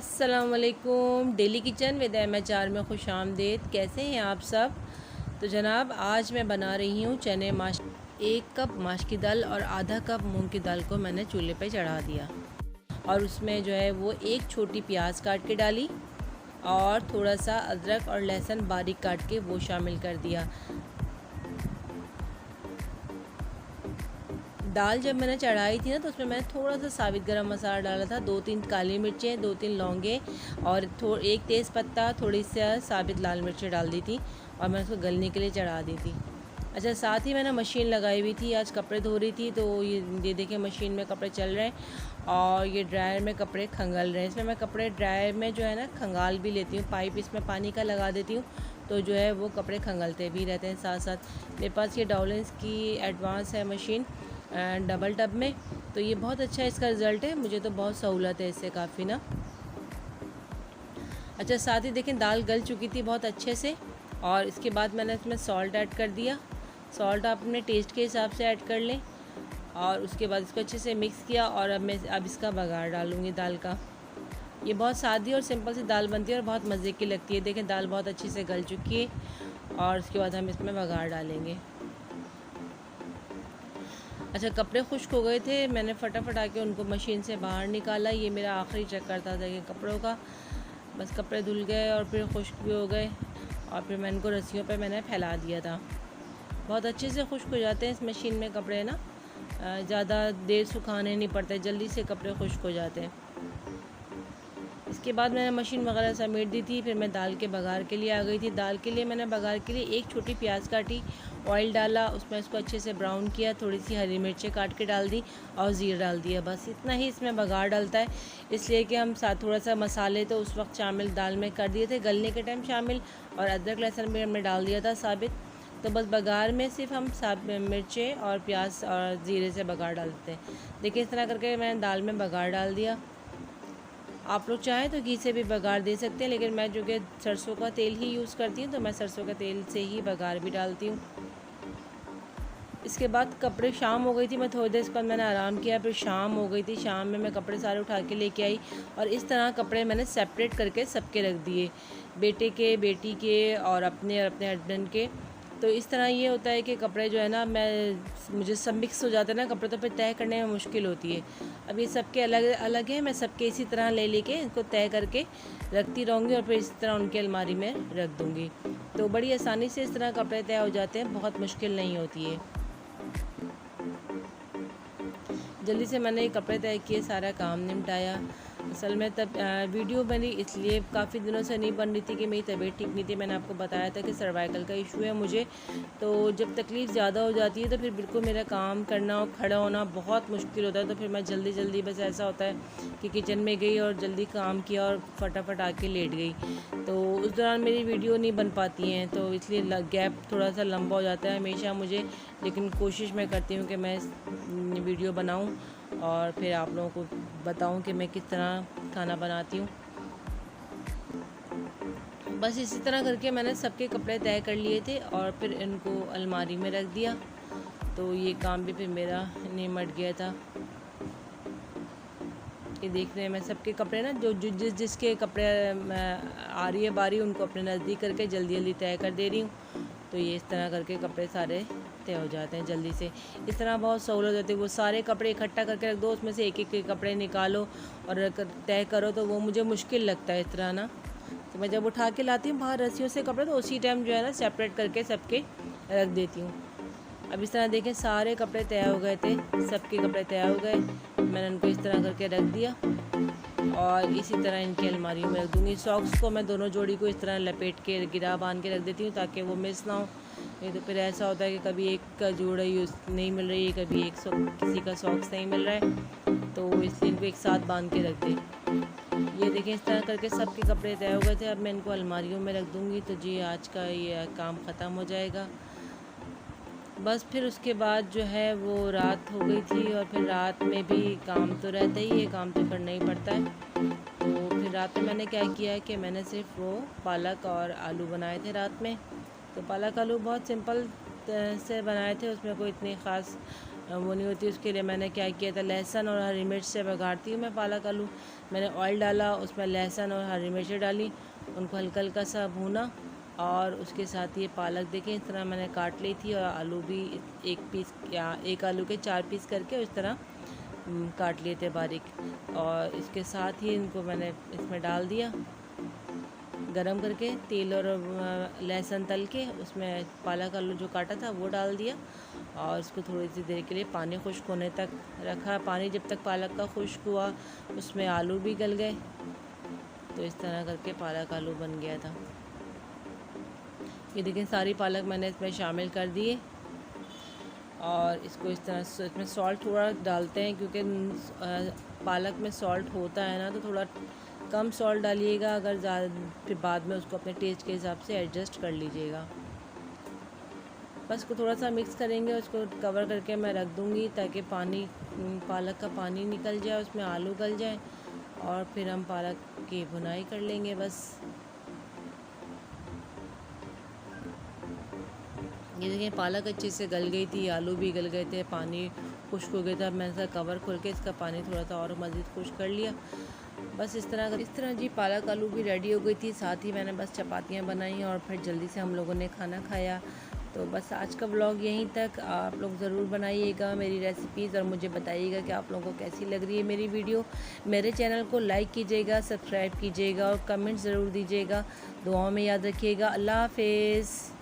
अस्सलामुअलैकुम। Daily kitchen with MHR में खुश आमदीद। कैसे हैं आप सब? तो जनाब, आज मैं बना रही हूँ चने माश। 1 कप माश की दाल और आधा कप मूंग की दाल को मैंने चूल्हे पे चढ़ा दिया और उसमें जो है वो एक छोटी प्याज काट के डाली और थोड़ा सा अदरक और लहसुन बारीक काट के वो शामिल कर दिया। दाल जब मैंने चढ़ाई थी ना तो उसमें मैंने थोड़ा सा साबित गरम मसाला डाला था, 2-3 काली मिर्चें, 2-3 लौंगे और एक तेज़ पत्ता, थोड़ी सी साबित लाल मिर्चें डाल दी थी और मैंने उसको गलने के लिए चढ़ा दी थी। अच्छा, साथ ही मैंने मशीन लगाई हुई थी, आज कपड़े धो रही थी तो ये देखिए मशीन में कपड़े चल रहे हैं और ये ड्रायर में कपड़े खंगाल रहे हैं। इसमें मैं कपड़े ड्रायर में जो है ना खंगाल भी लेती हूँ, पाइप इसमें पानी का लगा देती हूँ तो जो है वो कपड़े खंगालते भी रहते हैं साथ साथ। मेरे पास ये डॉलेंस की एडवांस है मशीन डबल टब में, तो ये बहुत अच्छा इसका रिज़ल्ट है, मुझे तो बहुत सहूलत है इससे काफ़ी ना। अच्छा, साथ ही देखें दाल गल चुकी थी बहुत अच्छे से और इसके बाद मैंने इसमें सॉल्ट ऐड कर दिया। सॉल्ट आप अपने टेस्ट के हिसाब से ऐड कर लें और उसके बाद इसको अच्छे से मिक्स किया और अब इसका बघार डालूँगी दाल का। ये बहुत सादी और सिंपल सी दाल बनती है और बहुत मज़े की लगती है। देखें दाल बहुत अच्छे से गल चुकी है और उसके बाद हम इसमें बघार डालेंगे। अच्छा, कपड़े खुश्क हो गए थे, मैंने फटाफट आके उनको मशीन से बाहर निकाला। ये मेरा आखिरी चक्कर था देखिए कपड़ों का। बस कपड़े धुल गए और फिर खुश्क भी हो गए और फिर मैं इनको रस्सियों पे मैंने फैला दिया था। बहुत अच्छे से खुश्क हो जाते हैं इस मशीन में कपड़े ना, ज़्यादा देर सुखाने नहीं पड़ते, जल्दी से कपड़े खुश्क हो जाते हैं। इसके बाद मैंने मशीन वगैरह समेट दी थी, फिर मैं दाल के बघार के लिए आ गई थी। दाल के लिए मैंने बघार के लिए एक छोटी प्याज काटी, ऑयल डाला, उसमें इसको अच्छे से ब्राउन किया, थोड़ी सी हरी मिर्चें काट के डाल दी और ज़ीरा डाल दिया। बस इतना ही इसमें बघार डलता है, इसलिए कि हम साथ थोड़ा सा मसाले तो उस वक्त शामिल दाल में कर दिए थे, गलने के टाइम शामिल, और अदरक लहसुन भी हमने डाल दिया था साबित। तो बस बघार में सिर्फ हम मिर्चें और प्याज और ज़ीरे से बघार डालते हैं। देखिए इस तरह करके मैंने दाल में बघार डाल दिया। आप लोग चाहें तो घी से भी बघार दे सकते हैं, लेकिन मैं जो कि सरसों का तेल ही यूज़ करती हूँ तो मैं सरसों का तेल से ही बघार भी डालती हूँ। इसके बाद कपड़े, शाम हो गई थी, मैं थोड़ी देर इसके बाद मैंने आराम किया, फिर शाम हो गई थी। शाम में मैं कपड़े सारे उठा के लेके आई और इस तरह कपड़े मैंने सेपरेट करके सबके रख दिए, बेटे के, बेटी के और अपने हस्बैंड के। तो इस तरह ये होता है कि कपड़े जो है ना मुझे सब मिक्स हो जाते हैं ना कपड़े, तो फिर तय करने में मुश्किल होती है। अब ये सबके अलग अलग हैं, मैं सबके इसी तरह ले लेके इनको तय करके रखती रहूँगी और फिर इस तरह उनकी अलमारी में रख दूँगी। तो बड़ी आसानी से इस तरह कपड़े तय हो जाते हैं, बहुत मुश्किल नहीं होती है। जल्दी से मैंने ये कपड़े तय किए, सारा काम निपटाया। असल में तब वीडियो बनी इसलिए काफ़ी दिनों से नहीं बन रही थी कि मेरी तबीयत ठीक नहीं थी। मैंने आपको बताया था कि सर्वाइकल का इशू है मुझे, तो जब तकलीफ़ ज़्यादा हो जाती है तो फिर बिल्कुल मेरा काम करना और खड़ा होना बहुत मुश्किल होता है। तो फिर मैं जल्दी बस ऐसा होता है कि किचन में गई और जल्दी काम किया और फटाफट आके लेट गई, तो उस दौरान मेरी वीडियो नहीं बन पाती हैं, तो इसलिए गैप थोड़ा सा लंबा हो जाता है हमेशा मुझे। लेकिन कोशिश मैं करती हूँ कि मैं वीडियो बनाऊँ और फिर आप लोगों को बताऊं कि मैं किस तरह खाना बनाती हूँ। बस इसी तरह करके मैंने सबके कपड़े तय कर लिए थे और फिर इनको अलमारी में रख दिया, तो ये काम भी फिर मेरा निमट गया था। ये देख रहे हैं मैं सबके कपड़े ना जो जिसके कपड़े आ रही है बारी, उनको अपने नज़दीक करके जल्दी तय कर दे रही हूँ। तो ये इस तरह करके कपड़े सारे तय हो जाते हैं जल्दी से। इस तरह बहुत सहूलत होती है। वो सारे कपड़े इकट्ठा करके रख दो, उसमें से एक एक कपड़े निकालो और तय करो, तो वो मुझे मुश्किल लगता है इस तरह ना। तो मैं जब उठा के लाती हूँ बाहर रस्सियों से कपड़े, तो उसी टाइम जो है ना सेपरेट करके सबके रख देती हूँ। अब इस तरह देखें सारे कपड़े तैयार हो गए थे, सबके कपड़े तैयार हो गए। मैंने उनको इस तरह करके रख दिया और इसी तरह इनकी अलमारी में रख दूँगी। सॉक्स को मैं दोनों जोड़ी को इस तरह लपेट के गिरा बांध के रख देती हूँ ताकि वो मिस ना हो। नहीं तो फिर ऐसा होता है कि कभी एक का जोड़ा यूज़ नहीं मिल रही है, कभी एक किसी का सॉक्स नहीं मिल रहा है, तो इसलिए इनको एक साथ बांध के रख दें। ये देखें इस तरह करके सबके कपड़े तय हो गए थे। अब मैं इनको अलमारियों में रख दूँगी, तो जी आज का ये काम ख़त्म हो जाएगा। बस फिर उसके बाद जो है वो रात हो गई थी और फिर रात में भी काम तो रहता ही है, काम तो करना ही पड़ता है। तो फिर रात में मैंने क्या किया कि मैंने सिर्फ वो पालक और आलू बनाए थे रात में। तो पालक आलू बहुत सिंपल से बनाए थे, उसमें कोई इतनी ख़ास वो नहीं होती, उसके लिए मैंने क्या किया था, लहसुन और हरी मिर्च से बघारती हूँ मैं पालक आलू। मैंने ऑयल डाला, उसमें लहसुन और हरी मिर्च डाली, उनको हल्का हल्का सा भूना और उसके साथ ये पालक देखें इस तरह मैंने काट ली थी, और आलू भी एक पीस या एक आलू के 4 पीस करके इस तरह काट लिए थे बारीक। और इसके साथ ही इनको मैंने इसमें डाल दिया, गरम करके तेल और लहसुन तल के उसमें पालक आलू जो काटा था वो डाल दिया, और इसको थोड़ी सी देर के लिए पानी खुश्क होने तक रखा। पानी जब तक पालक का खुश्क हुआ उसमें आलू भी गल गए, तो इस तरह करके पालक आलू बन गया था। ये देखें सारी पालक मैंने इसमें शामिल कर दिए, और इसको इस तरह से इसमें सॉल्ट थोड़ा डालते हैं, क्योंकि पालक में सॉल्ट होता है ना, तो थोड़ा कम सॉल्ट डालिएगा, अगर ज़्यादा फिर बाद में उसको अपने टेस्ट के हिसाब से एडजस्ट कर लीजिएगा। बस इसको थोड़ा सा मिक्स करेंगे, उसको कवर करके मैं रख दूँगी ताकि पानी पालक का पानी निकल जाए, उसमें आलू गल जाए, और फिर हम पालक की भुनाई कर लेंगे। बस ये देखिए पालक अच्छे से गल गई थी, आलू भी गल गए थे, पानी खुश्क हो गया था। मैंने इसका कवर खोल के इसका पानी थोड़ा सा और मज़ीद खुश्क कर लिया। बस इस तरह जी पालक आलू भी रेडी हो गई थी। साथ ही मैंने बस चपातियाँ बनाई और फिर जल्दी से हम लोगों ने खाना खाया। तो बस आज का व्लॉग यहीं तक। आप लोग ज़रूर बनाइएगा मेरी रेसिपीज़ और मुझे बताइएगा कि आप लोगों को कैसी लग रही है मेरी वीडियो। मेरे चैनल को लाइक कीजिएगा, सब्सक्राइब कीजिएगा और कमेंट ज़रूर दीजिएगा। दुआओं में याद रखिएगा। अल्लाह हाफ़िज़।